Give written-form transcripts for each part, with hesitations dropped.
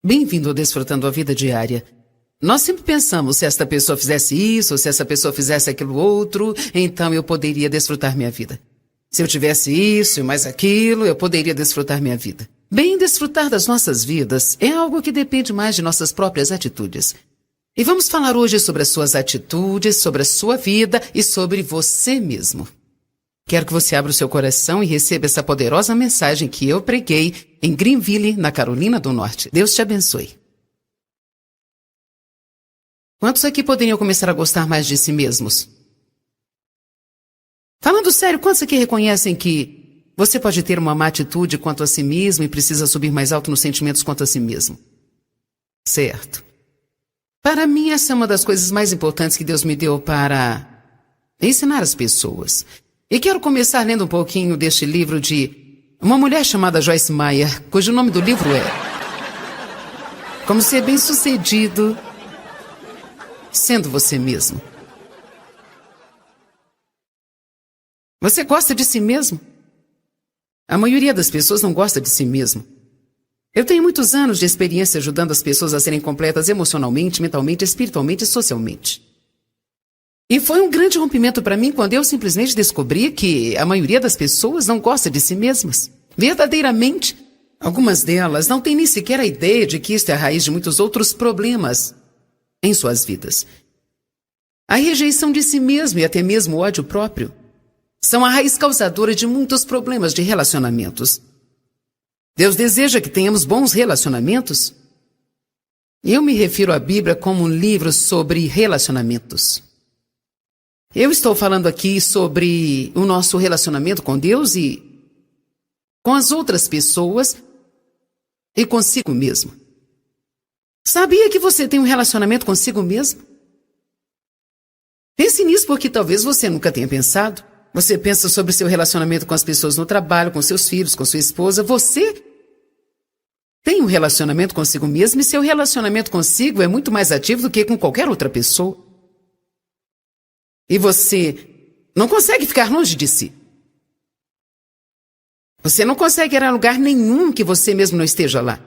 Bem-vindo ao Desfrutando a Vida Diária. Nós sempre pensamos, se esta pessoa fizesse isso, ou se essa pessoa fizesse aquilo outro, então eu poderia desfrutar minha vida. Se eu tivesse isso e mais aquilo, eu poderia desfrutar minha vida. Bem, desfrutar das nossas vidas é algo que depende mais de nossas próprias atitudes. E vamos falar hoje sobre as suas atitudes, sobre a sua vida e sobre você mesmo. Quero que você abra o seu coração e receba essa poderosa mensagem que eu preguei em Greenville, na Carolina do Norte. Deus te abençoe. Quantos aqui poderiam começar a gostar mais de si mesmos? Falando sério, quantos aqui reconhecem que você pode ter uma má atitude quanto a si mesmo e precisa subir mais alto nos sentimentos quanto a si mesmo? Certo. Para mim, essa é uma das coisas mais importantes que Deus me deu para ensinar as pessoas. E quero começar lendo um pouquinho deste livro de uma mulher chamada Joyce Meyer, cujo nome do livro é Como Ser Bem-Sucedido Sendo Você Mesmo. Você gosta de si mesmo? A maioria das pessoas não gosta de si mesmo. Eu tenho muitos anos de experiência ajudando as pessoas a serem completas emocionalmente, mentalmente, espiritualmente e socialmente. E foi um grande rompimento para mim quando eu simplesmente descobri que a maioria das pessoas não gosta de si mesmas. Verdadeiramente. Algumas delas não têm nem sequer a ideia de que isto é a raiz de muitos outros problemas em suas vidas. A rejeição de si mesmo e até mesmo o ódio próprio são a raiz causadora de muitos problemas de relacionamentos. Deus deseja que tenhamos bons relacionamentos. Eu me refiro à Bíblia como um livro sobre relacionamentos. Eu estou falando aqui sobre o nosso relacionamento com Deus e com as outras pessoas e consigo mesmo. Sabia que você tem um relacionamento consigo mesmo? Pense nisso porque talvez você nunca tenha pensado. Você pensa sobre seu relacionamento com as pessoas no trabalho, com seus filhos, com sua esposa. Você tem um relacionamento consigo mesmo e seu relacionamento consigo é muito mais ativo do que com qualquer outra pessoa. E você não consegue ficar longe de si. Você não consegue ir a lugar nenhum que você mesmo não esteja lá.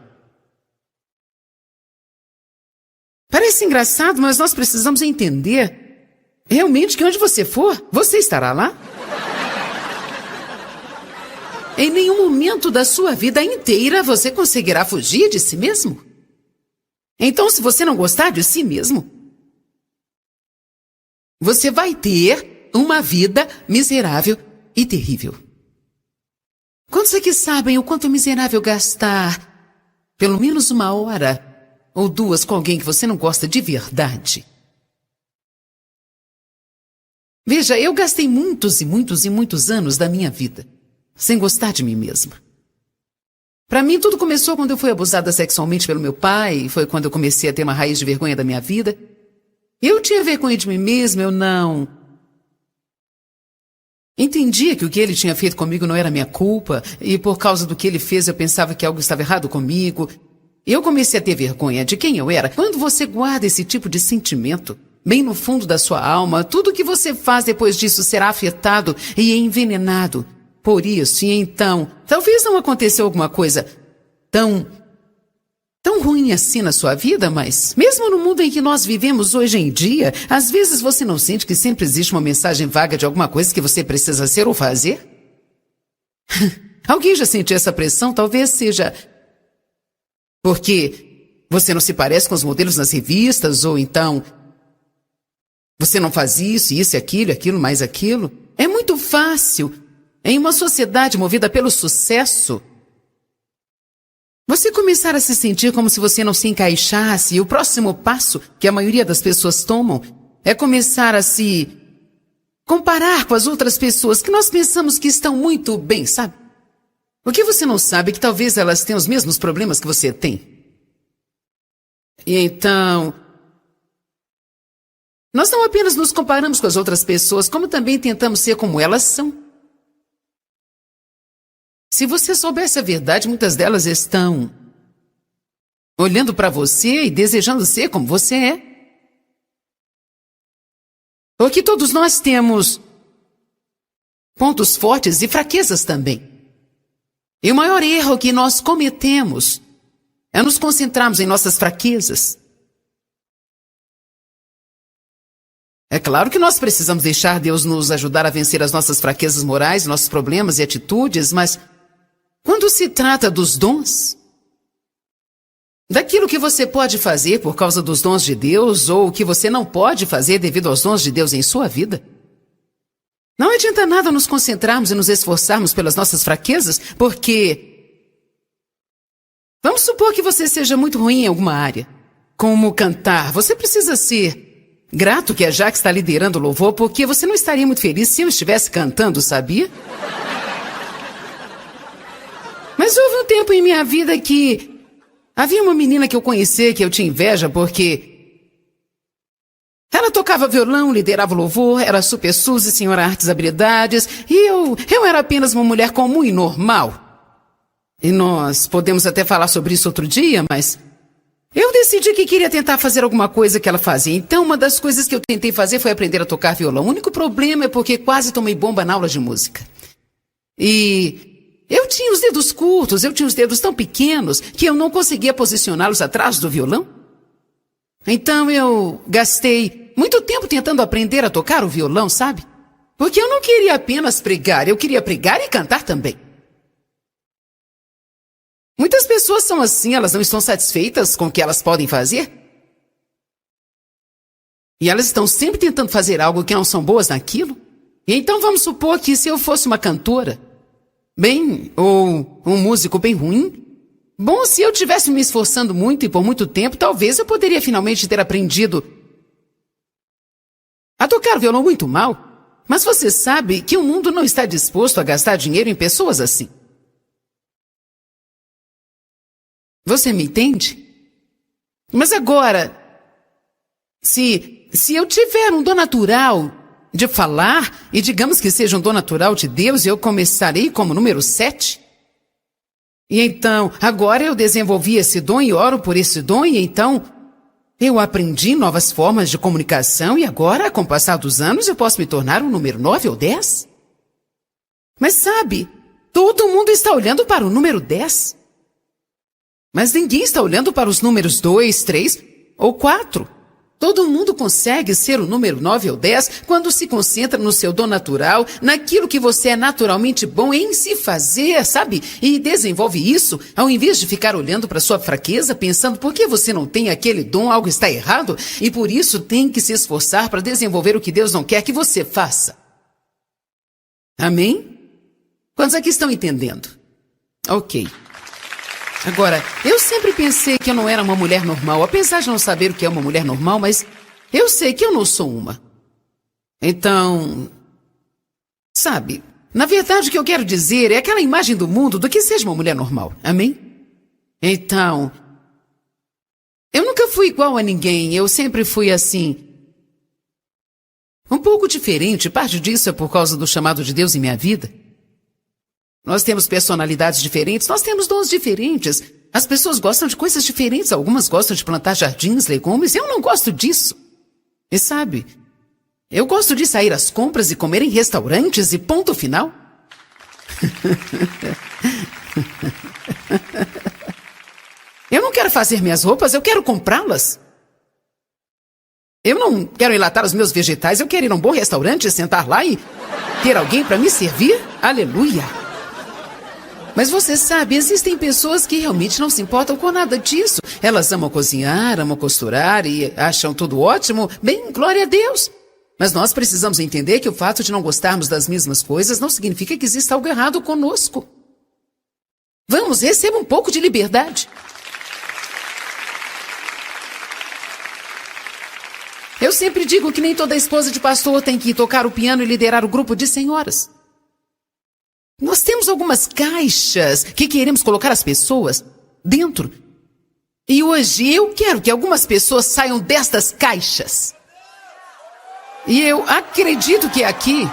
Parece engraçado, mas nós precisamos entender realmente que onde você for, você estará lá. Em nenhum momento da sua vida inteira você conseguirá fugir de si mesmo. Então, se você não gostar de si mesmo, você vai ter uma vida miserável e terrível. Quantos aqui sabem o quanto é miserável gastar pelo menos 1 hora ou 2 com alguém que você não gosta de verdade? Veja, eu gastei muitos e muitos e muitos anos da minha vida sem gostar de mim mesma. Para mim, tudo começou quando eu fui abusada sexualmente pelo meu pai, foi quando eu comecei a ter uma raiz de vergonha da minha vida. Eu tinha vergonha de mim mesma, eu não entendia que o que ele tinha feito comigo não era minha culpa, e por causa do que ele fez eu pensava que algo estava errado comigo. Eu comecei a ter vergonha de quem eu era. Quando você guarda esse tipo de sentimento bem no fundo da sua alma, tudo que você faz depois disso será afetado e envenenado por isso. E então, talvez não aconteceu alguma coisa tão ruim assim na sua vida, mas mesmo no mundo em que nós vivemos hoje em dia, às vezes você não sente que sempre existe uma mensagem vaga de alguma coisa que você precisa ser ou fazer? Alguém já sentiu essa pressão? Talvez seja porque você não se parece com os modelos nas revistas, ou então você não faz isso e aquilo, mais aquilo. É muito fácil, em uma sociedade movida pelo sucesso, você começar a se sentir como se você não se encaixasse, e o próximo passo que a maioria das pessoas tomam é começar a se comparar com as outras pessoas que nós pensamos que estão muito bem, sabe? O que você não sabe é que talvez elas tenham os mesmos problemas que você tem. E então, nós não apenas nos comparamos com as outras pessoas, como também tentamos ser como elas são. Se você soubesse a verdade, muitas delas estão olhando para você e desejando ser como você é. Porque todos nós temos pontos fortes e fraquezas também. E o maior erro que nós cometemos é nos concentrarmos em nossas fraquezas. É claro que nós precisamos deixar Deus nos ajudar a vencer as nossas fraquezas morais, nossos problemas e atitudes, mas quando se trata dos dons, daquilo que você pode fazer por causa dos dons de Deus ou o que você não pode fazer devido aos dons de Deus em sua vida, não adianta nada nos concentrarmos e nos esforçarmos pelas nossas fraquezas, porque vamos supor que você seja muito ruim em alguma área, como cantar. Você precisa ser grato que a Jaque está liderando o louvor, porque você não estaria muito feliz se eu estivesse cantando, sabia? Mas houve um tempo em minha vida que havia uma menina que eu conheci que eu tinha inveja porque ela tocava violão, liderava o louvor, era super Suzy, senhora artes e habilidades, e eu era apenas uma mulher comum e normal. E nós podemos até falar sobre isso outro dia, mas eu decidi que queria tentar fazer alguma coisa que ela fazia. Então, uma das coisas que eu tentei fazer foi aprender a tocar violão. O único problema é porque quase tomei bomba na aula de música. E eu tinha os dedos curtos, eu tinha os dedos tão pequenos que eu não conseguia posicioná-los atrás do violão. Então, eu gastei muito tempo tentando aprender a tocar o violão, sabe? Porque eu não queria apenas pregar, eu queria pregar e cantar também. Muitas pessoas são assim, elas não estão satisfeitas com o que elas podem fazer. E elas estão sempre tentando fazer algo que não são boas naquilo. E então vamos supor que se eu fosse uma cantora, ou um músico bem ruim, bom, se eu tivesse me esforçando muito e por muito tempo, talvez eu poderia finalmente ter aprendido a tocar violão muito mal. Mas você sabe que o mundo não está disposto a gastar dinheiro em pessoas assim. Você me entende? Mas agora, se eu tiver um dom natural de falar, e digamos que seja um dom natural de Deus, eu começarei como número 7. E então, agora eu desenvolvi esse dom e oro por esse dom, e então eu aprendi novas formas de comunicação, e agora, com o passar dos anos, eu posso me tornar um número 9 ou 10. Mas sabe, todo mundo está olhando para o número 10. Mas ninguém está olhando para os números 2, 3 ou 4. Todo mundo consegue ser o número 9 ou 10 quando se concentra no seu dom natural, naquilo que você é naturalmente bom em se fazer, sabe? E desenvolve isso, ao invés de ficar olhando para sua fraqueza, pensando por que você não tem aquele dom, algo está errado, e por isso tem que se esforçar para desenvolver o que Deus não quer que você faça. Amém? Quantos aqui estão entendendo? Ok. Agora, eu sempre pensei que eu não era uma mulher normal, apesar de não saber o que é uma mulher normal, mas eu sei que eu não sou uma. Então, sabe, na verdade o que eu quero dizer é aquela imagem do mundo do que seja uma mulher normal, amém? Então, eu nunca fui igual a ninguém, eu sempre fui assim, um pouco diferente, parte disso é por causa do chamado de Deus em minha vida. Nós temos personalidades diferentes, nós temos dons diferentes. As pessoas gostam de coisas diferentes, algumas gostam de plantar jardins, legumes, eu não gosto disso. E sabe, eu gosto de sair às compras e comer em restaurantes e ponto final. Eu não quero fazer minhas roupas, eu quero comprá-las. Eu não quero enlatar os meus vegetais, eu quero ir a um bom restaurante, sentar lá e ter alguém para me servir. Aleluia! Mas você sabe, existem pessoas que realmente não se importam com nada disso. Elas amam cozinhar, amam costurar e acham tudo ótimo. Bem, glória a Deus. Mas nós precisamos entender que o fato de não gostarmos das mesmas coisas não significa que exista algo errado conosco. Vamos, receba um pouco de liberdade. Eu sempre digo que nem toda esposa de pastor tem que tocar o piano e liderar o grupo de senhoras. Nós temos algumas caixas que queremos colocar as pessoas dentro. E hoje eu quero que algumas pessoas saiam destas caixas. E eu acredito que aqui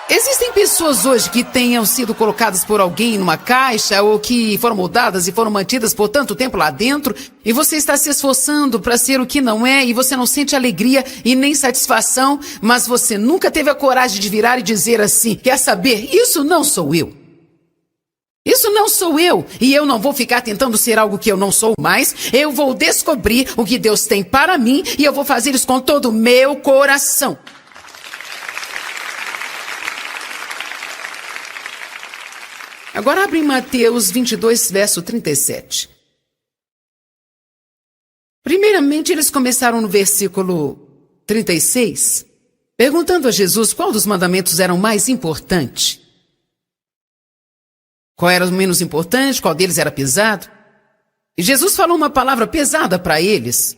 existem pessoas hoje que tenham sido colocadas por alguém numa caixa ou que foram moldadas e foram mantidas por tanto tempo lá dentro e você está se esforçando para ser o que não é e você não sente alegria e nem satisfação, mas você nunca teve a coragem de virar e dizer assim, quer saber, isso não sou eu. Isso não sou eu, e eu não vou ficar tentando ser algo que eu não sou mais. Eu vou descobrir o que Deus tem para mim e eu vou fazer isso com todo o meu coração. Agora abre em Mateus 22, verso 37. Primeiramente, eles começaram no versículo 36, perguntando a Jesus qual dos mandamentos era o mais importante. Qual era o menos importante, qual deles era pesado. E Jesus falou uma palavra pesada para eles.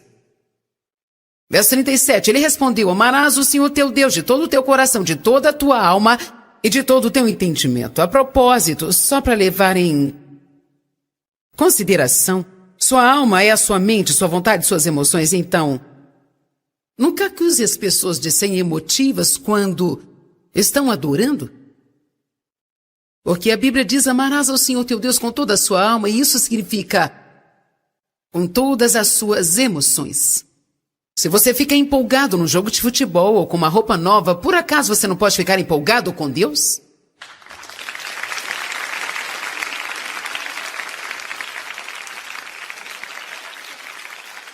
Verso 37, ele respondeu: amarás o Senhor teu Deus de todo o teu coração, de toda a tua alma e de todo o teu entendimento. A propósito, só para levar em consideração, sua alma é a sua mente, sua vontade, suas emoções. Então, nunca acuse as pessoas de serem emotivas quando estão adorando. Porque a Bíblia diz: amarás ao Senhor teu Deus com toda a sua alma, e isso significa com todas as suas emoções. Se você fica empolgado no jogo de futebol ou com uma roupa nova, por acaso você não pode ficar empolgado com Deus?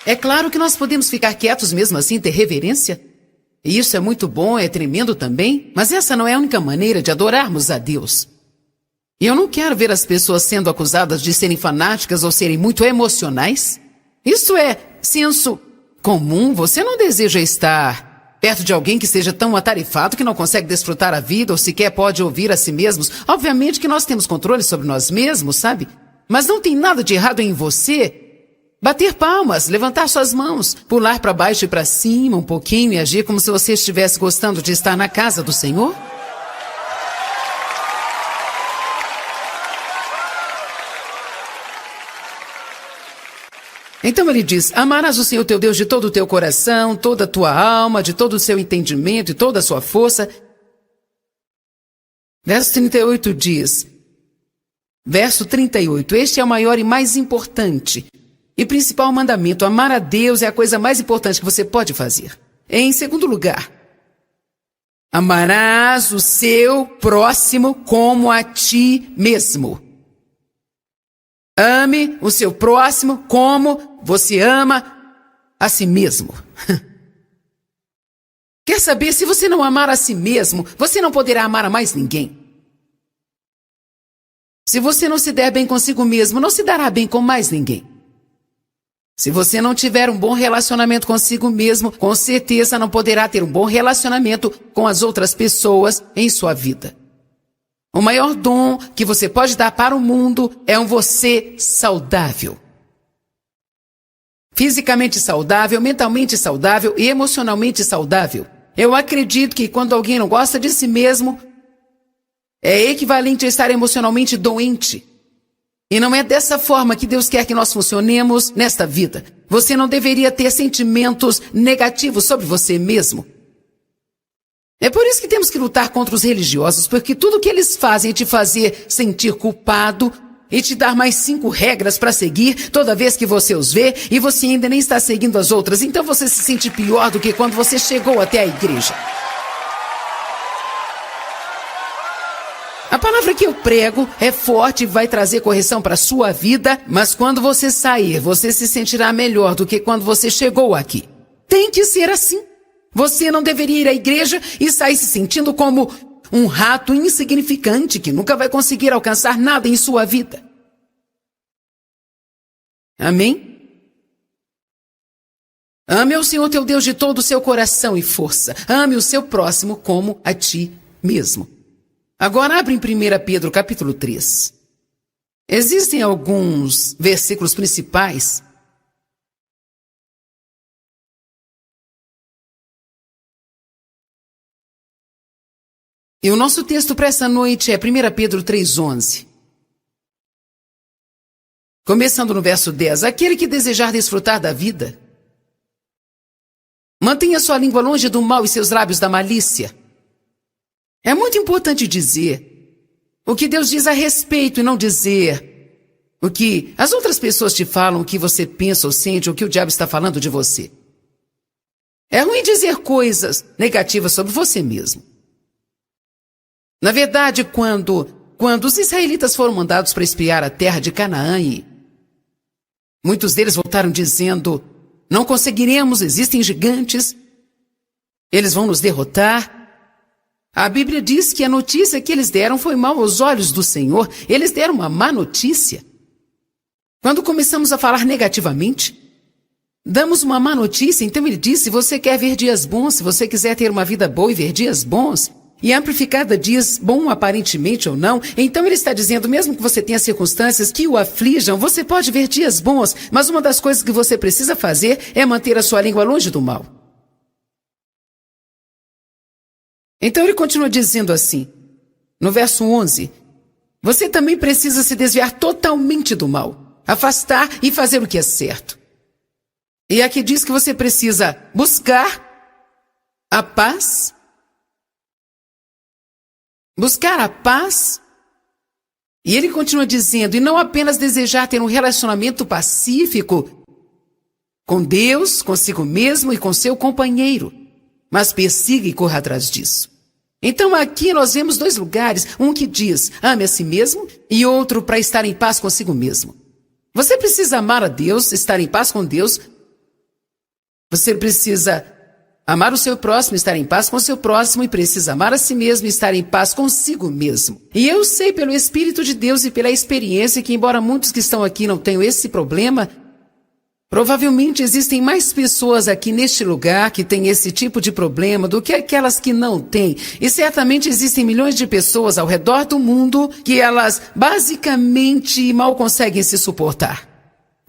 É claro que nós podemos ficar quietos mesmo assim, ter reverência. E isso é muito bom, é tremendo também, mas essa não é a única maneira de adorarmos a Deus. E eu não quero ver as pessoas sendo acusadas de serem fanáticas ou serem muito emocionais. Isso é senso comum. Você não deseja estar perto de alguém que seja tão atarefado que não consegue desfrutar a vida ou sequer pode ouvir a si mesmos. Obviamente que nós temos controle sobre nós mesmos, sabe? Mas não tem nada de errado em você bater palmas, levantar suas mãos, pular para baixo e para cima um pouquinho e agir como se você estivesse gostando de estar na casa do Senhor. Então ele diz: amarás o Senhor teu Deus de todo o teu coração, toda a tua alma, de todo o seu entendimento e toda a sua força. Verso 38 diz, verso 38, este é o maior e mais importante e principal mandamento. Amar a Deus é a coisa mais importante que você pode fazer. Em segundo lugar, amarás o seu próximo como a ti mesmo. Ame o seu próximo como você ama a si mesmo. Quer saber, se você não amar a si mesmo, você não poderá amar a mais ninguém. Se você não se der bem consigo mesmo, não se dará bem com mais ninguém. Se você não tiver um bom relacionamento consigo mesmo, com certeza não poderá ter um bom relacionamento com as outras pessoas em sua vida. O maior dom que você pode dar para o mundo é um você saudável. Fisicamente saudável, mentalmente saudável e emocionalmente saudável. Eu acredito que quando alguém não gosta de si mesmo, é equivalente a estar emocionalmente doente. E não é dessa forma que Deus quer que nós funcionemos nesta vida. Você não deveria ter sentimentos negativos sobre você mesmo. É por isso que temos que lutar contra os religiosos, porque tudo que eles fazem é te fazer sentir culpado e te dar mais 5 regras para seguir toda vez que você os vê e você ainda nem está seguindo as outras. Então você se sente pior do que quando você chegou até a igreja. A palavra que eu prego é forte e vai trazer correção para a sua vida, mas quando você sair, você se sentirá melhor do que quando você chegou aqui. Tem que ser assim. Você não deveria ir à igreja e sair se sentindo como um rato insignificante que nunca vai conseguir alcançar nada em sua vida. Amém? Ame ao Senhor teu Deus de todo o seu coração e força. Ame o seu próximo como a ti mesmo. Agora abre em 1 Pedro capítulo 3. Existem alguns versículos principais. E o nosso texto para essa noite é 1 Pedro 3,11. Começando no verso 10. Aquele que desejar desfrutar da vida, mantenha sua língua longe do mal e seus lábios da malícia. É muito importante dizer o que Deus diz a respeito e não dizer o que as outras pessoas te falam, o que você pensa ou sente, ou o que o diabo está falando de você. É ruim dizer coisas negativas sobre você mesmo. Na verdade, quando quando os israelitas foram mandados para espiar a terra de Canaã, e muitos deles voltaram dizendo: não conseguiremos, existem gigantes, eles vão nos derrotar. A Bíblia diz que a notícia que eles deram foi mal aos olhos do Senhor. Eles deram uma má notícia. Quando começamos a falar negativamente, damos uma má notícia. Então ele diz: se você quer ver dias bons, se você quiser ter uma vida boa e ver dias bons, e amplificada dias bom aparentemente ou não, então ele está dizendo, mesmo que você tenha circunstâncias que o aflijam, você pode ver dias bons, mas uma das coisas que você precisa fazer é manter a sua língua longe do mal. Então ele continua dizendo assim, no verso 11, você também precisa se desviar totalmente do mal, afastar e fazer o que é certo. E aqui diz que você precisa buscar a paz, e ele continua dizendo, e não apenas desejar ter um relacionamento pacífico com Deus, consigo mesmo e com seu companheiro, mas persiga e corra atrás disso. Então aqui nós vemos dois lugares, um que diz, ame a si mesmo, e outro para estar em paz consigo mesmo. Você precisa amar a Deus, estar em paz com Deus. Você precisa amar o seu próximo, estar em paz com o seu próximo, e precisa amar a si mesmo e estar em paz consigo mesmo. E eu sei pelo Espírito de Deus e pela experiência que, embora muitos que estão aqui não tenham esse problema, provavelmente existem mais pessoas aqui neste lugar que têm esse tipo de problema do que aquelas que não têm. E certamente existem milhões de pessoas ao redor do mundo que elas basicamente mal conseguem se suportar.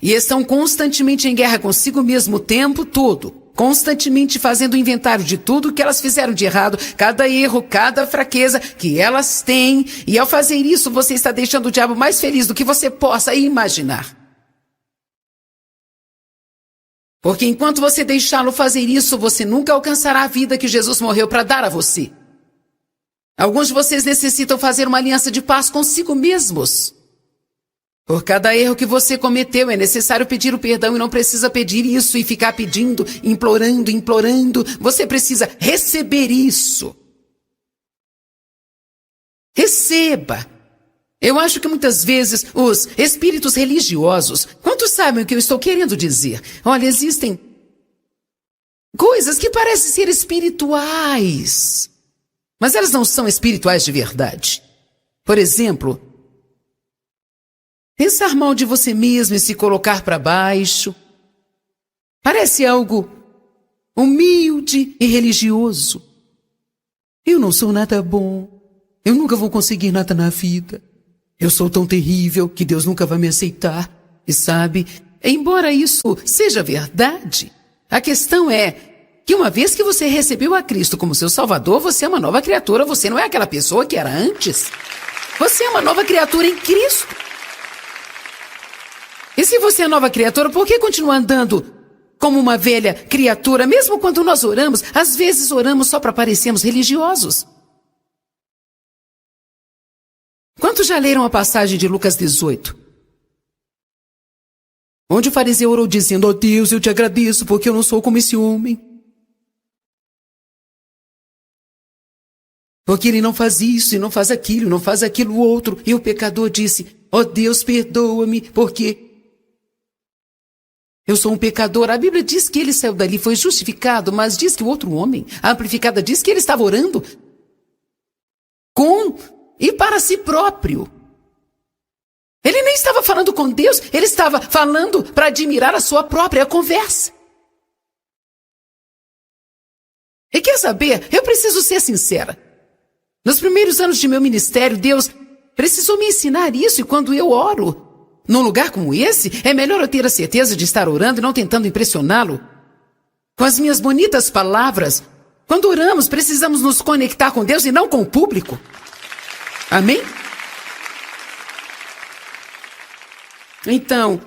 E estão constantemente em guerra consigo mesmo o tempo todo. Constantemente fazendo inventário de tudo que elas fizeram de errado, cada erro, cada fraqueza que elas têm. E ao fazer isso, você está deixando o diabo mais feliz do que você possa imaginar. Porque enquanto você deixá-lo fazer isso, você nunca alcançará a vida que Jesus morreu para dar a você. Alguns de vocês necessitam fazer uma aliança de paz consigo mesmos. Por cada erro que você cometeu, é necessário pedir o perdão, e não precisa pedir isso e ficar pedindo, implorando. Você precisa receber isso. Receba. Eu acho que muitas vezes os espíritos religiosos, quantos sabem o que eu estou querendo dizer? Olha, existem coisas que parecem ser espirituais, mas elas não são espirituais de verdade. Por exemplo, pensar mal de você mesmo e se colocar para baixo. Parece algo humilde e religioso. Eu não sou nada bom. Eu nunca vou conseguir nada na vida. Eu sou tão terrível que Deus nunca vai me aceitar. E sabe, embora isso seja verdade, a questão é que uma vez que você recebeu a Cristo como seu Salvador, você é uma nova criatura, você não é aquela pessoa que era antes. Você é uma nova criatura em Cristo. E se você é nova criatura, por que continua andando como uma velha criatura? Mesmo quando nós oramos, às vezes oramos só para parecermos religiosos. Quantos já leram a passagem de Lucas 18? Onde o fariseu orou dizendo, Deus, eu te agradeço porque eu não sou como esse homem. Porque ele não faz isso e não faz aquilo, não faz aquilo outro. E o pecador disse, Deus, perdoa-me porque eu sou um pecador. A Bíblia diz que ele saiu dali, foi justificado, mas diz que o outro homem, a amplificada, diz que ele estava orando com e para si próprio. Ele nem estava falando com Deus, ele estava falando para admirar a sua própria conversa. E quer saber, eu preciso ser sincera. Nos primeiros anos de meu ministério, Deus precisou me ensinar isso, e quando eu oro num lugar como esse, é melhor eu ter a certeza de estar orando e não tentando impressioná-lo com as minhas bonitas palavras. Quando oramos, precisamos nos conectar com Deus e não com o público. Amém? Então,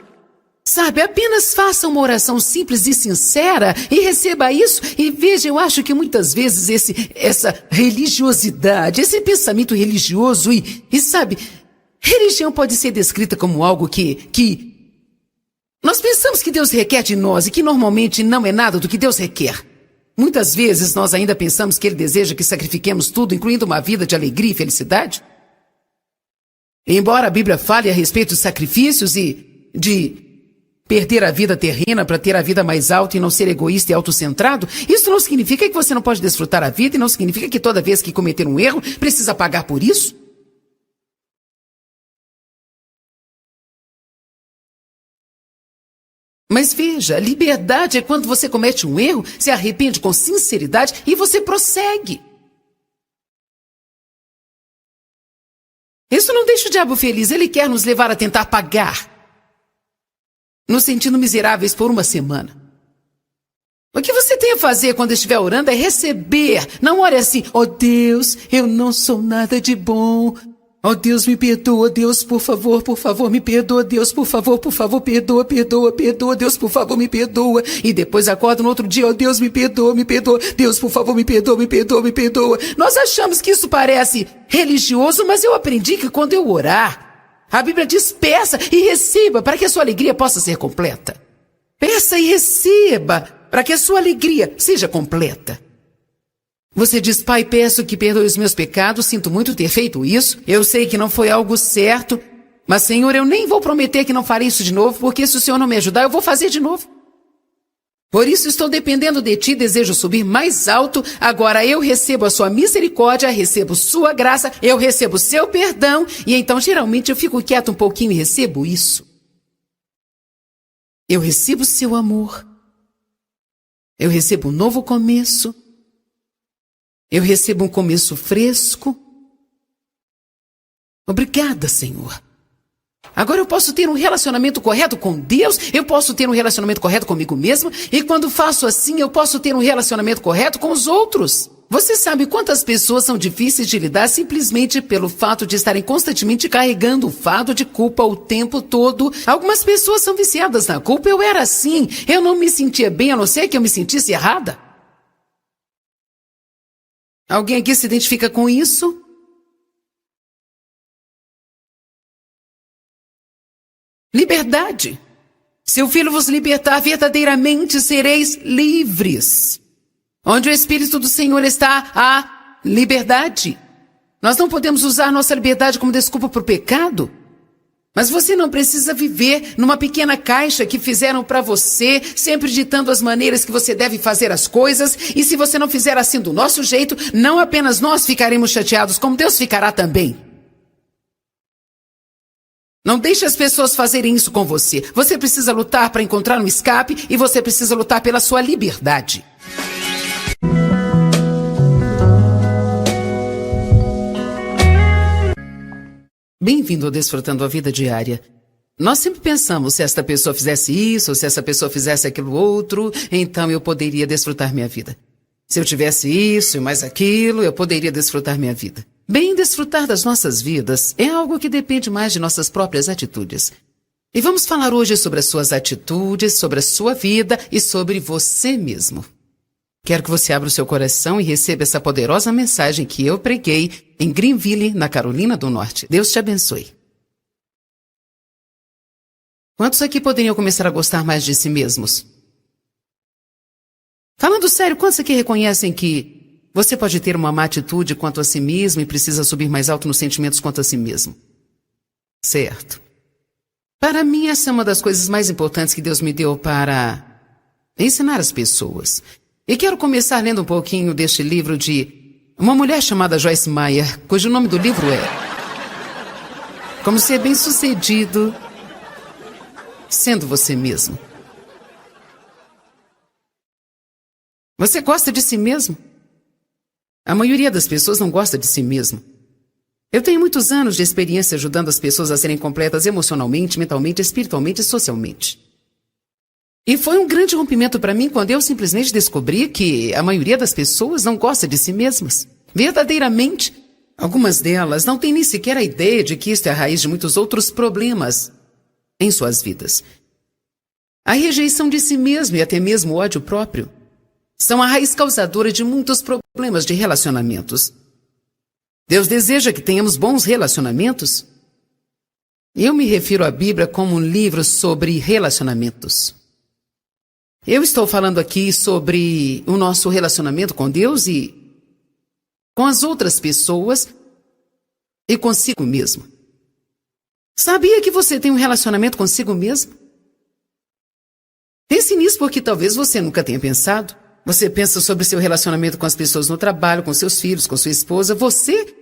sabe, apenas faça uma oração simples e sincera e receba isso. E veja, eu acho que muitas vezes essa religiosidade, esse pensamento religioso e sabe, religião pode ser descrita como algo que nós pensamos que Deus requer de nós e que normalmente não é nada do que Deus requer. Muitas vezes nós ainda pensamos que Ele deseja que sacrifiquemos tudo, incluindo uma vida de alegria e felicidade. Embora a Bíblia fale a respeito de sacrifícios e de perder a vida terrena para ter a vida mais alta e não ser egoísta e autocentrado, isso não significa que você não pode desfrutar a vida e não significa que toda vez que cometer um erro, precisa pagar por isso. Mas veja, liberdade é quando você comete um erro, se arrepende com sinceridade e você prossegue. Isso não deixa o diabo feliz, ele quer nos levar a tentar pagar, nos sentindo miseráveis por uma semana. O que você tem a fazer quando estiver orando é receber. Não ore assim, ó Deus, eu não sou nada de bom. Ó Deus, me perdoa, Deus, por favor, me perdoa, Deus, por favor, perdoa, Deus, por favor, me perdoa. E depois acorda no outro dia, ó Deus, me perdoa, Deus, por favor, me perdoa. Nós achamos que isso parece religioso, mas eu aprendi que quando eu orar, a Bíblia diz, peça e receba para que a sua alegria possa ser completa. Peça e receba para que a sua alegria seja completa. Você diz, Pai, peço que perdoe os meus pecados, sinto muito ter feito isso, eu sei que não foi algo certo, mas, Senhor, eu nem vou prometer que não farei isso de novo, porque se o Senhor não me ajudar, eu vou fazer de novo. Por isso estou dependendo de Ti, desejo subir mais alto, agora eu recebo a Sua misericórdia, recebo Sua graça, eu recebo Seu perdão, e então geralmente eu fico quieto um pouquinho e recebo isso. Eu recebo Seu amor, eu recebo um novo começo, eu recebo um começo fresco. Obrigada, Senhor. Agora eu posso ter um relacionamento correto com Deus, eu posso ter um relacionamento correto comigo mesmo, e quando faço assim, eu posso ter um relacionamento correto com os outros. Você sabe quantas pessoas são difíceis de lidar simplesmente pelo fato de estarem constantemente carregando o fardo de culpa o tempo todo? Algumas pessoas são viciadas na culpa, eu era assim, eu não me sentia bem a não ser que eu me sentisse errada. Alguém aqui se identifica com isso? Liberdade. Se o Filho vos libertar, verdadeiramente sereis livres. Onde o Espírito do Senhor está, há liberdade. Nós não podemos usar nossa liberdade como desculpa para o pecado. Mas você não precisa viver numa pequena caixa que fizeram para você, sempre ditando as maneiras que você deve fazer as coisas. E se você não fizer assim do nosso jeito, não apenas nós ficaremos chateados, como Deus ficará também. Não deixe as pessoas fazerem isso com você. Você precisa lutar para encontrar um escape e você precisa lutar pela sua liberdade. Bem-vindo ao Desfrutando a Vida Diária. Nós sempre pensamos, se esta pessoa fizesse isso, ou se essa pessoa fizesse aquilo outro, então eu poderia desfrutar minha vida. Se eu tivesse isso e mais aquilo, eu poderia desfrutar minha vida. Bem, desfrutar das nossas vidas é algo que depende mais de nossas próprias atitudes. E vamos falar hoje sobre as suas atitudes, sobre a sua vida e sobre você mesmo. Quero que você abra o seu coração e receba essa poderosa mensagem que eu preguei em Greenville, na Carolina do Norte. Deus te abençoe. Quantos aqui poderiam começar a gostar mais de si mesmos? Falando sério, quantos aqui reconhecem que você pode ter uma má atitude quanto a si mesmo e precisa subir mais alto nos sentimentos quanto a si mesmo? Certo. Para mim, essa é uma das coisas mais importantes que Deus me deu para ensinar as pessoas. E quero começar lendo um pouquinho deste livro de uma mulher chamada Joyce Meyer, cujo nome do livro é Como Ser Bem-Sucedido Sendo Você Mesmo. Você gosta de si mesmo? A maioria das pessoas não gosta de si mesmo. Eu tenho muitos anos de experiência ajudando as pessoas a serem completas emocionalmente, mentalmente, espiritualmente e socialmente. E foi um grande rompimento para mim quando eu simplesmente descobri que a maioria das pessoas não gosta de si mesmas. Verdadeiramente. Algumas delas não têm nem sequer a ideia de que isto é a raiz de muitos outros problemas em suas vidas. A rejeição de si mesmo e até mesmo o ódio próprio são a raiz causadora de muitos problemas de relacionamentos. Deus deseja que tenhamos bons relacionamentos. Eu me refiro à Bíblia como um livro sobre relacionamentos. Eu estou falando aqui sobre o nosso relacionamento com Deus e com as outras pessoas e consigo mesmo. Sabia que você tem um relacionamento consigo mesmo? Pense nisso porque talvez você nunca tenha pensado. Você pensa sobre seu relacionamento com as pessoas no trabalho, com seus filhos, com sua esposa. Você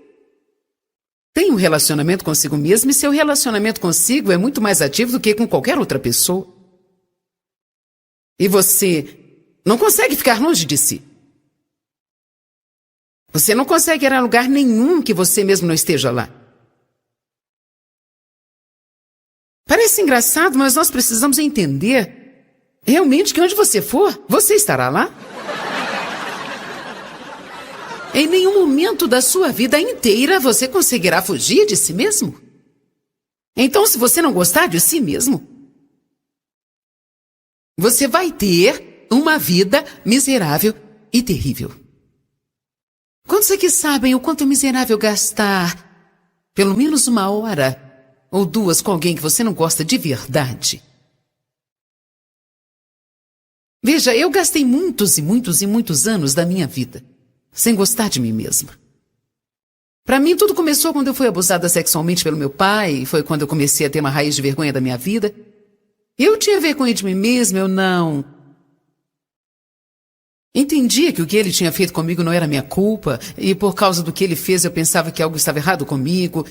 tem um relacionamento consigo mesmo e seu relacionamento consigo é muito mais ativo do que com qualquer outra pessoa. E você não consegue ficar longe de si. Você não consegue ir a lugar nenhum que você mesmo não esteja lá. Parece engraçado, mas nós precisamos entender realmente que onde você for, você estará lá. Em nenhum momento da sua vida inteira você conseguirá fugir de si mesmo. Então, se você não gostar de si mesmo, você vai ter uma vida miserável e terrível. Quantos aqui sabem o quanto é miserável gastar pelo menos 1 hora ou 2 com alguém que você não gosta de verdade? Veja, eu gastei muitos e muitos e muitos anos da minha vida sem gostar de mim mesma. Para mim, tudo começou quando eu fui abusada sexualmente pelo meu pai, foi quando eu comecei a ter uma raiz de vergonha da minha vida. Eu tinha vergonha de mim mesma, eu não entendia que o que ele tinha feito comigo não era minha culpa, e por causa do que ele fez eu pensava que algo estava errado comigo.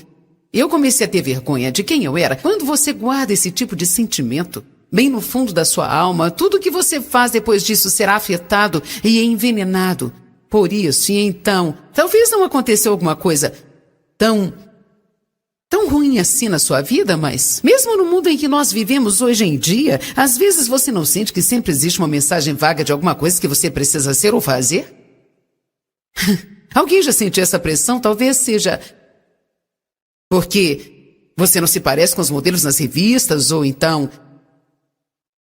Eu comecei a ter vergonha de quem eu era. Quando você guarda esse tipo de sentimento bem no fundo da sua alma, tudo que você faz depois disso será afetado e envenenado por isso. E então, talvez não aconteceu alguma coisa tão ruim assim na sua vida, mas mesmo no mundo em que nós vivemos hoje em dia, às vezes você não sente que sempre existe uma mensagem vaga de alguma coisa que você precisa ser ou fazer? Alguém já sentiu essa pressão? Talvez seja porque você não se parece com os modelos nas revistas, ou então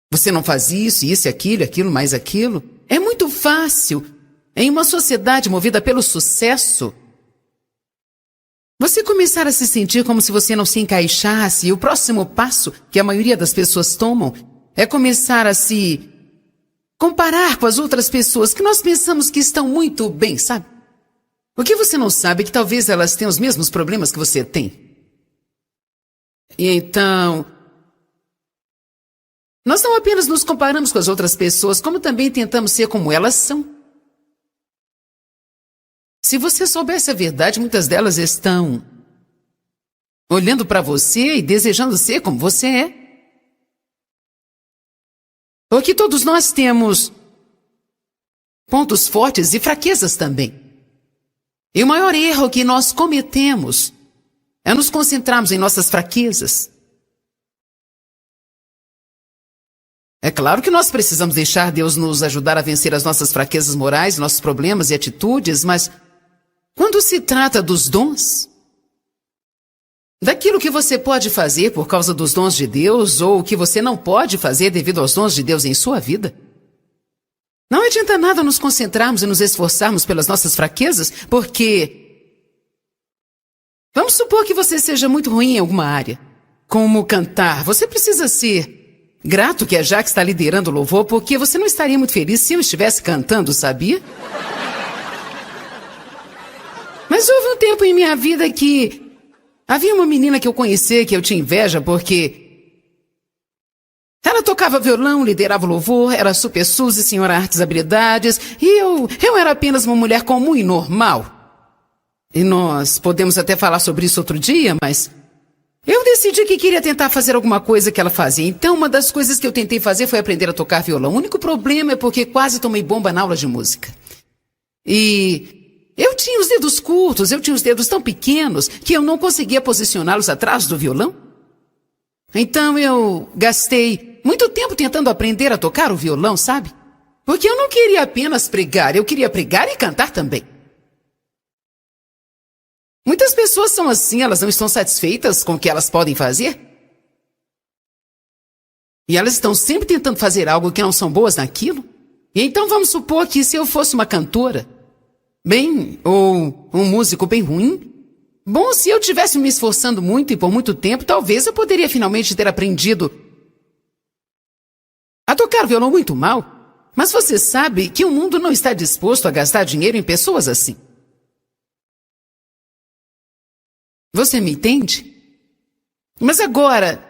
você não faz isso e aquilo, mais aquilo. É muito fácil, em uma sociedade movida pelo sucesso, você começar a se sentir como se você não se encaixasse, e o próximo passo que a maioria das pessoas tomam é começar a se comparar com as outras pessoas que nós pensamos que estão muito bem, sabe? O que você não sabe é que talvez elas tenham os mesmos problemas que você tem. E então, nós não apenas nos comparamos com as outras pessoas, como também tentamos ser como elas são. Se você soubesse a verdade, muitas delas estão olhando para você e desejando ser como você é. Porque todos nós temos pontos fortes e fraquezas também. E o maior erro que nós cometemos é nos concentrarmos em nossas fraquezas. É claro que nós precisamos deixar Deus nos ajudar a vencer as nossas fraquezas morais, nossos problemas e atitudes, mas quando se trata dos dons, daquilo que você pode fazer por causa dos dons de Deus ou o que você não pode fazer devido aos dons de Deus em sua vida, não adianta nada nos concentrarmos e nos esforçarmos pelas nossas fraquezas, porque vamos supor que você seja muito ruim em alguma área, como cantar. Você precisa ser grato que a Jaque está liderando o louvor, porque você não estaria muito feliz se eu estivesse cantando, sabia? Mas houve um tempo em minha vida que havia uma menina que eu conhecia que eu tinha inveja porque ela tocava violão, liderava o louvor, era super Suzy, senhora artes e habilidades, e eu era apenas uma mulher comum e normal. E nós podemos até falar sobre isso outro dia, mas eu decidi que queria tentar fazer alguma coisa que ela fazia. Então, uma das coisas que eu tentei fazer foi aprender a tocar violão. O único problema é porque quase tomei bomba na aula de música. E eu tinha os dedos curtos, eu tinha os dedos tão pequenos que eu não conseguia posicioná-los atrás do violão. Então eu gastei muito tempo tentando aprender a tocar o violão, sabe? Porque eu não queria apenas pregar, eu queria pregar e cantar também. Muitas pessoas são assim, elas não estão satisfeitas com o que elas podem fazer. E elas estão sempre tentando fazer algo que não são boas naquilo. E então vamos supor que se eu fosse uma cantora bem, ou um músico bem ruim, bom, se eu tivesse me esforçando muito e por muito tempo, talvez eu poderia finalmente ter aprendido a tocar violão muito mal. Mas você sabe que o mundo não está disposto a gastar dinheiro em pessoas assim. Você me entende? Mas agora,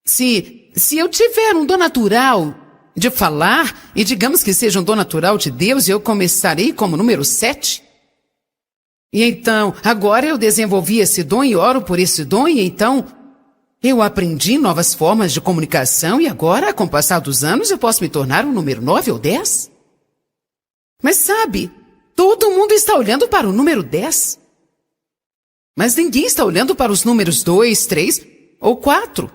se eu tiver um dom natural de falar, e digamos que seja um dom natural de Deus, eu começarei como número 7. E então, agora eu desenvolvi esse dom e oro por esse dom, e então eu aprendi novas formas de comunicação, e agora, com o passar dos anos, eu posso me tornar um número 9 ou 10. Mas sabe, todo mundo está olhando para o número 10. Mas ninguém está olhando para os números 2, 3 ou 4.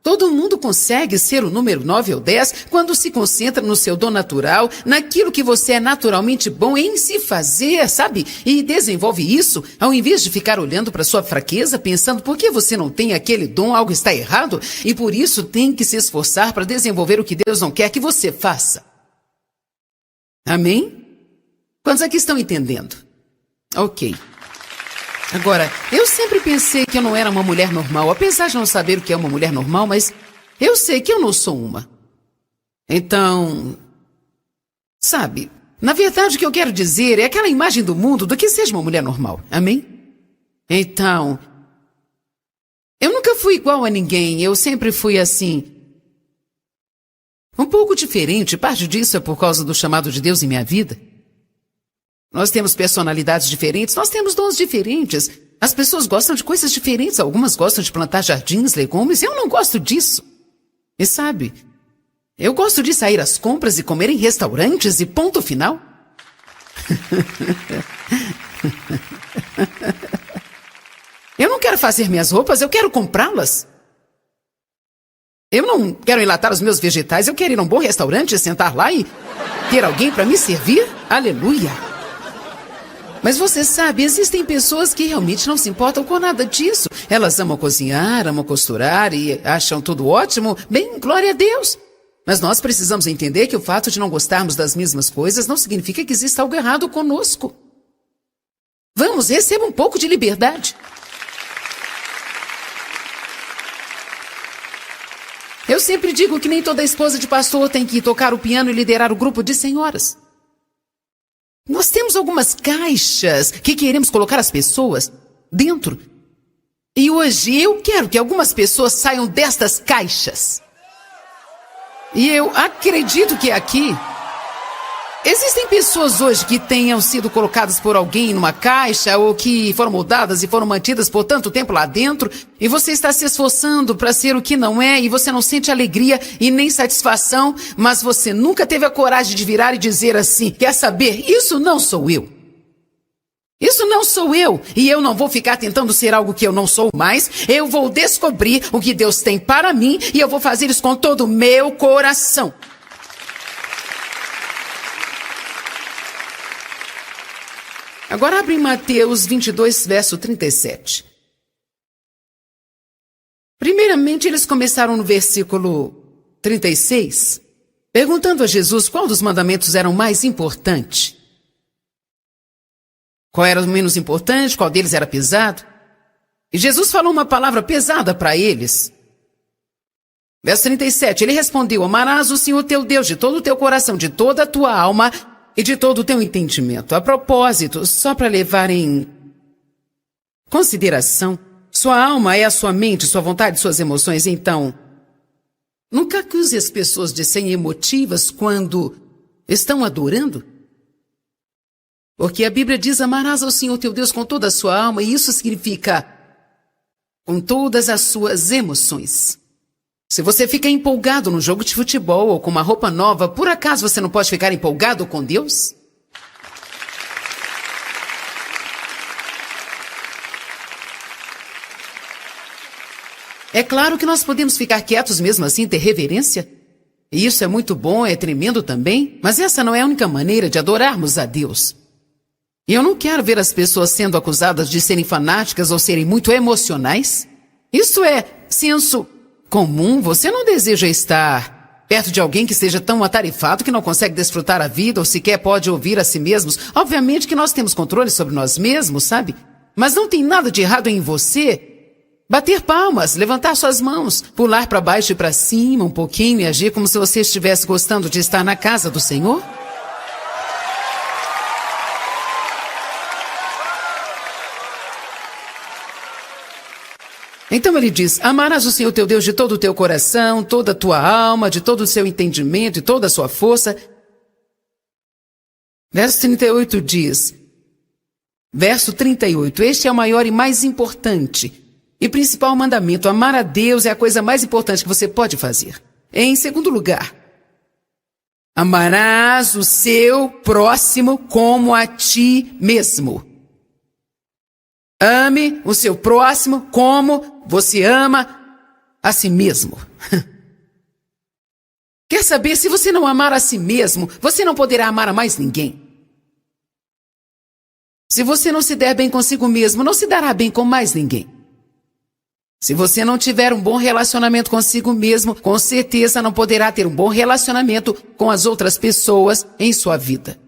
Todo mundo consegue ser o número 9 ou 10 quando se concentra no seu dom natural, naquilo que você é naturalmente bom em se fazer, sabe? E desenvolve isso, ao invés de ficar olhando para sua fraqueza, pensando por que você não tem aquele dom, algo está errado, e por isso tem que se esforçar para desenvolver o que Deus não quer que você faça. Amém? Quantos aqui estão entendendo? Ok. Agora, eu sempre pensei que eu não era uma mulher normal, apesar de não saber o que é uma mulher normal, mas eu sei que eu não sou uma. Então, sabe, na verdade o que eu quero dizer é aquela imagem do mundo do que seja uma mulher normal, amém? Então, eu nunca fui igual a ninguém, eu sempre fui assim, um pouco diferente, parte disso é por causa do chamado de Deus em minha vida. Nós temos personalidades diferentes, nós temos dons diferentes. As pessoas gostam de coisas diferentes, algumas gostam de plantar jardins, legumes, eu não gosto disso. E sabe, eu gosto de sair às compras e comer em restaurantes e ponto final. Eu não quero fazer minhas roupas, eu quero comprá-las. Eu não quero enlatar os meus vegetais, eu quero ir a um bom restaurante, sentar lá e ter alguém para me servir. Aleluia! Mas você sabe, existem pessoas que realmente não se importam com nada disso. Elas amam cozinhar, amam costurar e acham tudo ótimo. Bem, glória a Deus. Mas nós precisamos entender que o fato de não gostarmos das mesmas coisas não significa que exista algo errado conosco. Vamos, receba um pouco de liberdade. Eu sempre digo que nem toda esposa de pastor tem que tocar o piano e liderar o grupo de senhoras. Nós temos algumas caixas que queremos colocar as pessoas dentro. E hoje eu quero que algumas pessoas saiam destas caixas. E eu acredito que aqui existem pessoas hoje que tenham sido colocadas por alguém numa caixa ou que foram moldadas e foram mantidas por tanto tempo lá dentro e você está se esforçando para ser o que não é e você não sente alegria e nem satisfação, mas você nunca teve a coragem de virar e dizer assim, quer saber, isso não sou eu. Isso não sou eu e eu não vou ficar tentando ser algo que eu não sou mais, eu vou descobrir o que Deus tem para mim e eu vou fazer isso com todo o meu coração. Agora abre em Mateus 22, verso 37. Primeiramente, eles começaram no versículo 36, perguntando a Jesus qual dos mandamentos era o mais importante. Qual era o menos importante, qual deles era pesado. E Jesus falou uma palavra pesada para eles. Verso 37, ele respondeu, amarás o Senhor teu Deus de todo o teu coração, de toda a tua alma e de todo o teu entendimento. A propósito, só para levar em consideração, sua alma é a sua mente, sua vontade, suas emoções. Então, nunca acuse as pessoas de serem emotivas quando estão adorando. Porque a Bíblia diz, amarás ao Senhor teu Deus com toda a sua alma, e isso significa com todas as suas emoções. Se você fica empolgado num jogo de futebol ou com uma roupa nova, por acaso você não pode ficar empolgado com Deus? É claro que nós podemos ficar quietos mesmo assim, ter reverência. E isso é muito bom, é tremendo também, mas essa não é a única maneira de adorarmos a Deus. E eu não quero ver as pessoas sendo acusadas de serem fanáticas ou serem muito emocionais. Isso é senso comum. Você não deseja estar perto de alguém que seja tão atarefado que não consegue desfrutar a vida ou sequer pode ouvir a si mesmos. Obviamente que nós temos controle sobre nós mesmos, sabe? Mas não tem nada de errado em você bater palmas, levantar suas mãos, pular para baixo e para cima um pouquinho e agir como se você estivesse gostando de estar na casa do Senhor. Então ele diz: amarás o Senhor teu Deus de todo o teu coração, toda a tua alma, de todo o seu entendimento e toda a sua força. Verso 38 diz, verso 38, este é o maior e mais importante e principal mandamento. Amar a Deus é a coisa mais importante que você pode fazer. Em segundo lugar, amarás o seu próximo como a ti mesmo. Ame o seu próximo como você ama a si mesmo. Quer saber, se você não amar a si mesmo, você não poderá amar a mais ninguém. Se você não se der bem consigo mesmo, não se dará bem com mais ninguém. Se você não tiver um bom relacionamento consigo mesmo, com certeza não poderá ter um bom relacionamento com as outras pessoas em sua vida.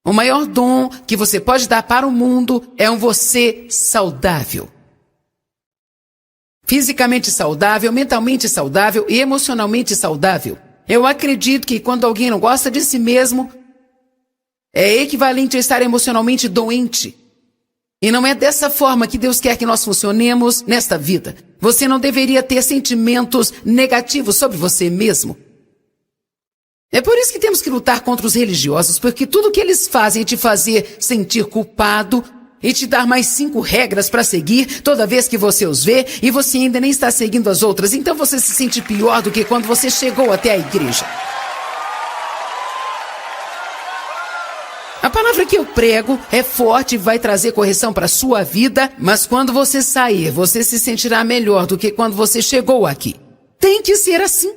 O maior dom que você pode dar para o mundo é um você saudável. Fisicamente saudável, mentalmente saudável e emocionalmente saudável. Eu acredito que quando alguém não gosta de si mesmo, é equivalente a estar emocionalmente doente. E não é dessa forma que Deus quer que nós funcionemos nesta vida. Você não deveria ter sentimentos negativos sobre você mesmo. É por isso que temos que lutar contra os religiosos, porque tudo que eles fazem é te fazer sentir culpado e te dar mais 5 regras para seguir toda vez que você os vê e você ainda nem está seguindo as outras. Então você se sente pior do que quando você chegou até a igreja. A palavra que eu prego é forte e vai trazer correção para a sua vida, mas quando você sair, você se sentirá melhor do que quando você chegou aqui. Tem que ser assim.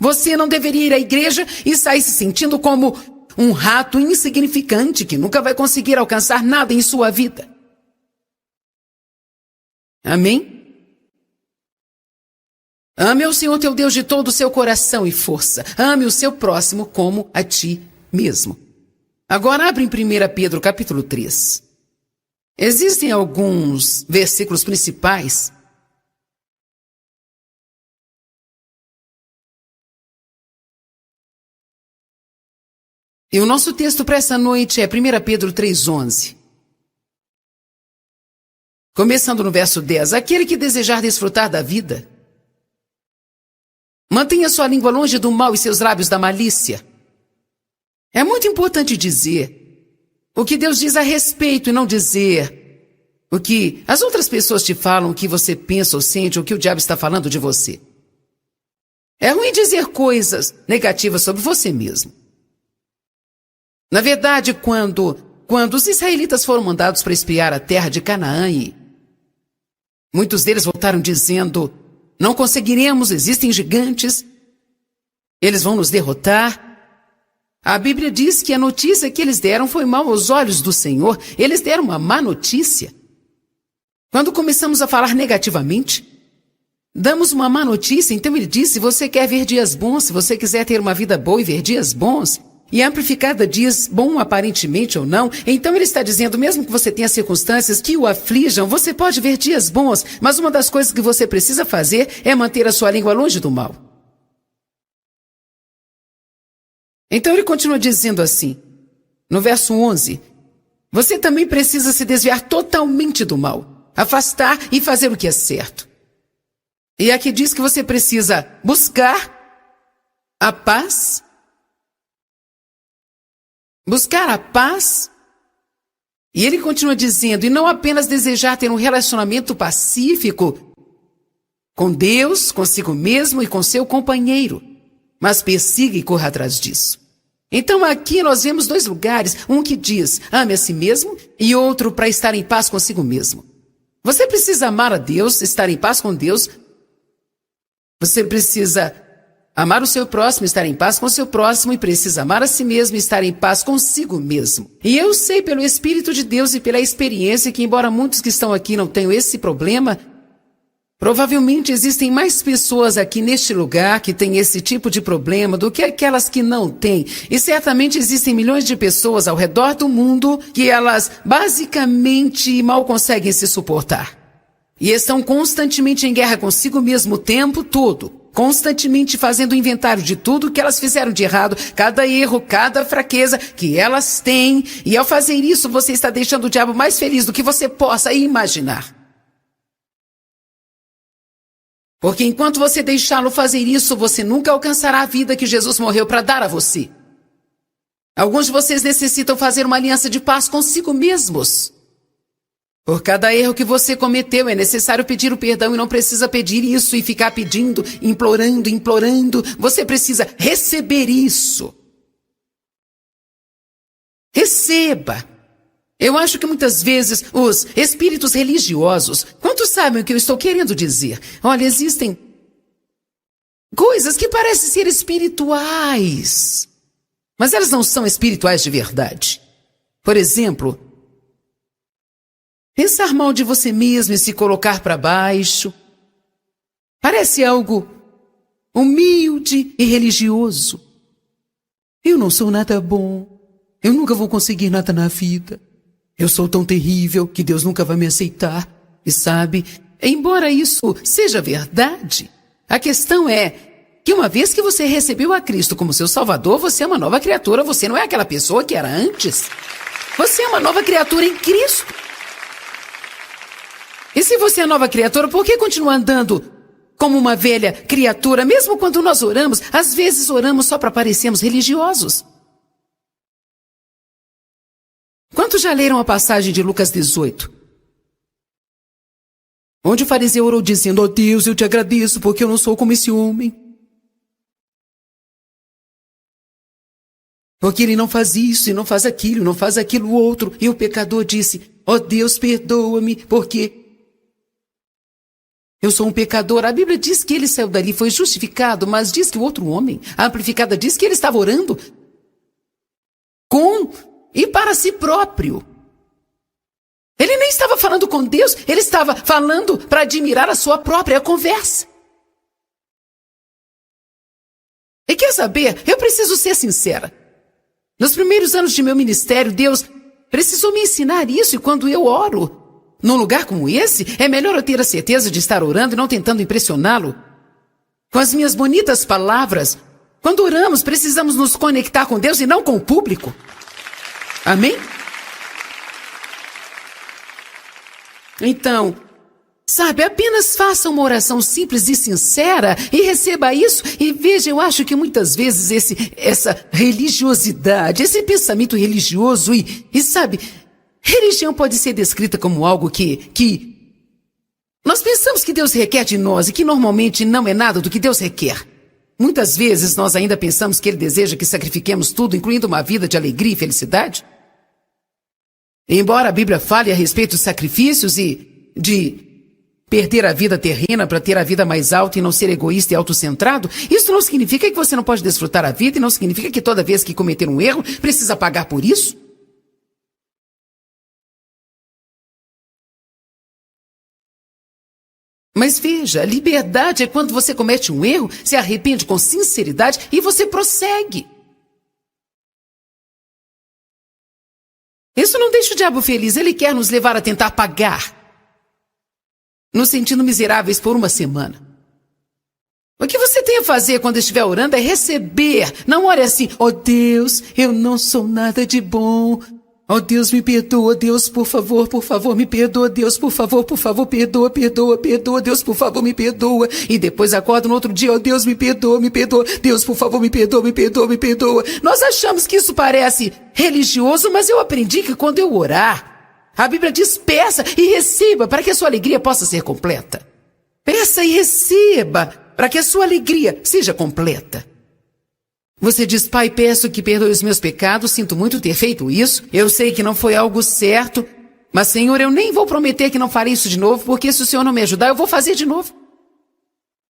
Você não deveria ir à igreja e sair se sentindo como um rato insignificante que nunca vai conseguir alcançar nada em sua vida. Amém? Ame ao Senhor teu Deus de todo o seu coração e força. Ame o seu próximo como a ti mesmo. Agora abre em 1 Pedro capítulo 3. Existem alguns versículos principais. E o nosso texto para essa noite é 1 Pedro 3,11. Começando no verso 10. Aquele que desejar desfrutar da vida, mantenha sua língua longe do mal e seus lábios da malícia. É muito importante dizer o que Deus diz a respeito e não dizer o que as outras pessoas te falam, o que você pensa ou sente, ou o que o diabo está falando de você. É ruim dizer coisas negativas sobre você mesmo. Na verdade, quando os israelitas foram mandados para espiar a terra de Canaã, e muitos deles voltaram dizendo: não conseguiremos, existem gigantes, eles vão nos derrotar. A Bíblia diz que a notícia que eles deram foi mal aos olhos do Senhor. Eles deram uma má notícia. Quando começamos a falar negativamente, damos uma má notícia. Então ele diz: se você quer ver dias bons, se você quiser ter uma vida boa e ver dias bons, e amplificada diz bom aparentemente ou não, então ele está dizendo, mesmo que você tenha circunstâncias que o aflijam, você pode ver dias bons, mas uma das coisas que você precisa fazer é manter a sua língua longe do mal. Então ele continua dizendo assim, no verso 11, você também precisa se desviar totalmente do mal, afastar e fazer o que é certo. E aqui diz que você precisa buscar a paz, e ele continua dizendo, e não apenas desejar ter um relacionamento pacífico com Deus, consigo mesmo e com seu companheiro, mas persiga e corra atrás disso. Então aqui nós vemos 2 lugares, um que diz, ame a si mesmo, e outro para estar em paz consigo mesmo. Você precisa amar a Deus, estar em paz com Deus, você precisa amar o seu próximo, estar em paz com o seu próximo, e precisa amar a si mesmo e estar em paz consigo mesmo. E eu sei pelo Espírito de Deus e pela experiência que, embora muitos que estão aqui não tenham esse problema, provavelmente existem mais pessoas aqui neste lugar que têm esse tipo de problema do que aquelas que não têm. E certamente existem milhões de pessoas ao redor do mundo que elas basicamente mal conseguem se suportar. E estão constantemente em guerra consigo mesmo o tempo todo. Constantemente fazendo inventário de tudo que elas fizeram de errado, cada erro, cada fraqueza que elas têm. E ao fazer isso, você está deixando o diabo mais feliz do que você possa imaginar. Porque enquanto você deixá-lo fazer isso, você nunca alcançará a vida que Jesus morreu para dar a você. Alguns de vocês necessitam fazer uma aliança de paz consigo mesmos. Por cada erro que você cometeu, é necessário pedir o perdão e não precisa pedir isso e ficar pedindo, implorando, implorando. Você precisa receber isso. Receba. Eu acho que muitas vezes os espíritos religiosos, quantos sabem o que eu estou querendo dizer? Olha, existem coisas que parecem ser espirituais, mas elas não são espirituais de verdade. Por exemplo, pensar mal de você mesmo e se colocar para baixo. Parece algo humilde e religioso. Eu não sou nada bom. Eu nunca vou conseguir nada na vida. Eu sou tão terrível que Deus nunca vai me aceitar. E sabe, embora isso seja verdade, a questão é que uma vez que você recebeu a Cristo como seu Salvador, você é uma nova criatura, você não é aquela pessoa que era antes. Você é uma nova criatura em Cristo. E se você é nova criatura, por que continua andando como uma velha criatura? Mesmo quando nós oramos, às vezes oramos só para parecermos religiosos. Quantos já leram a passagem de Lucas 18? Onde o fariseu orou dizendo: ó Deus, eu te agradeço porque eu não sou como esse homem. Porque ele não faz isso, e não faz aquilo, não faz aquilo outro. E o pecador disse: ó Deus, perdoa-me, porque eu sou um pecador. A Bíblia diz que ele saiu dali, foi justificado, mas diz que o outro homem, a amplificada, diz que ele estava orando com e para si próprio. Ele nem estava falando com Deus, ele estava falando para admirar a sua própria conversa. E quer saber? Eu preciso ser sincera. Nos primeiros anos de meu ministério, Deus precisou me ensinar isso, e quando eu oro num lugar como esse, é melhor eu ter a certeza de estar orando e não tentando impressioná-lo com as minhas bonitas palavras. Quando oramos, precisamos nos conectar com Deus e não com o público. Amém? Então, sabe, apenas faça uma oração simples e sincera e receba isso. E veja, eu acho que muitas vezes essa religiosidade, esse pensamento religioso e sabe, religião pode ser descrita como algo que nós pensamos que Deus requer de nós e que normalmente não é nada do que Deus requer. Muitas vezes nós ainda pensamos que Ele deseja que sacrifiquemos tudo, incluindo uma vida de alegria e felicidade. Embora a Bíblia fale a respeito de sacrifícios e de perder a vida terrena para ter a vida mais alta e não ser egoísta e autocentrado, isso não significa que você não pode desfrutar a vida e não significa que toda vez que cometer um erro, precisa pagar por isso. Mas veja, liberdade é quando você comete um erro, se arrepende com sinceridade e você prossegue. Isso não deixa o diabo feliz, ele quer nos levar a tentar pagar, nos sentindo miseráveis por uma semana. O que você tem a fazer quando estiver orando é receber. Não ore assim: ó Deus, eu não sou nada de bom. Ó Deus, me perdoa, Deus, por favor, me perdoa, Deus, por favor, perdoa, Deus, por favor, me perdoa. E depois acorda no outro dia: ó Deus, me perdoa, Deus, por favor, me perdoa. Nós achamos que isso parece religioso, mas eu aprendi que quando eu orar, a Bíblia diz: peça e receba para que a sua alegria possa ser completa. Peça e receba para que a sua alegria seja completa. Você diz: Pai, peço que perdoe os meus pecados, sinto muito ter feito isso, eu sei que não foi algo certo, mas Senhor, eu nem vou prometer que não farei isso de novo, porque se o Senhor não me ajudar, eu vou fazer de novo.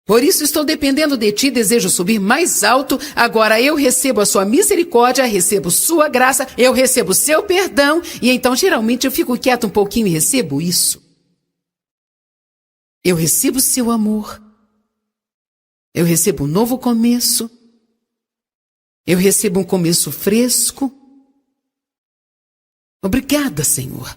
Por isso estou dependendo de Ti, desejo subir mais alto, agora eu recebo a Sua misericórdia, recebo Sua graça, eu recebo Seu perdão, e então geralmente eu fico quieto um pouquinho e recebo isso. Eu recebo Seu amor, eu recebo um novo começo, eu recebo um começo fresco. Obrigada, Senhor.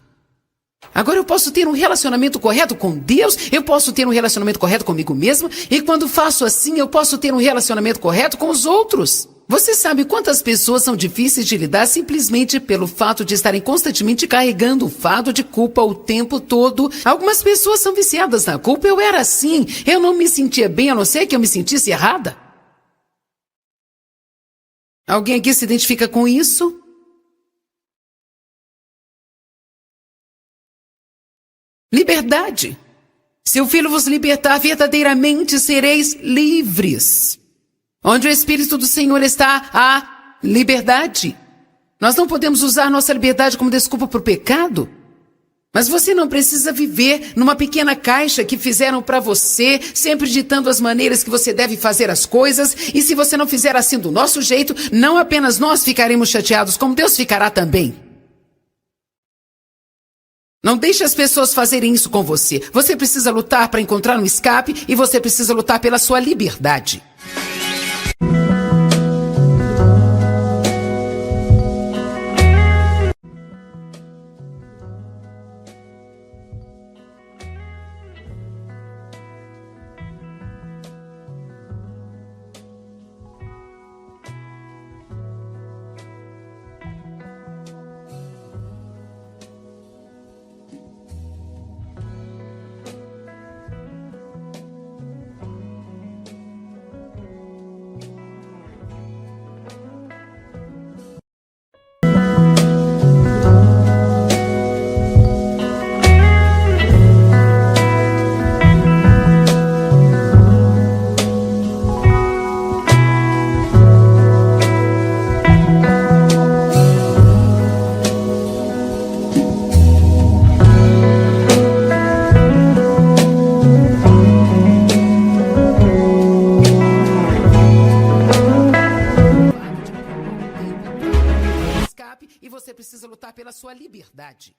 Agora eu posso ter um relacionamento correto com Deus, eu posso ter um relacionamento correto comigo mesmo, e quando faço assim, eu posso ter um relacionamento correto com os outros. Você sabe quantas pessoas são difíceis de lidar simplesmente pelo fato de estarem constantemente carregando o fardo de culpa o tempo todo? Algumas pessoas são viciadas na culpa. Eu era assim. Eu não me sentia bem, a não ser que eu me sentisse errada. Alguém aqui se identifica com isso? Liberdade. Se o Filho vos libertar, verdadeiramente sereis livres. Onde o Espírito do Senhor está, há liberdade. Nós não podemos usar nossa liberdade como desculpa para o pecado. Mas você não precisa viver numa pequena caixa que fizeram para você, sempre ditando as maneiras que você deve fazer as coisas. E se você não fizer assim do nosso jeito, não apenas nós ficaremos chateados, como Deus ficará também. Não deixe as pessoas fazerem isso com você. Você precisa lutar para encontrar um escape e você precisa lutar pela sua liberdade. E você precisa lutar pela sua liberdade.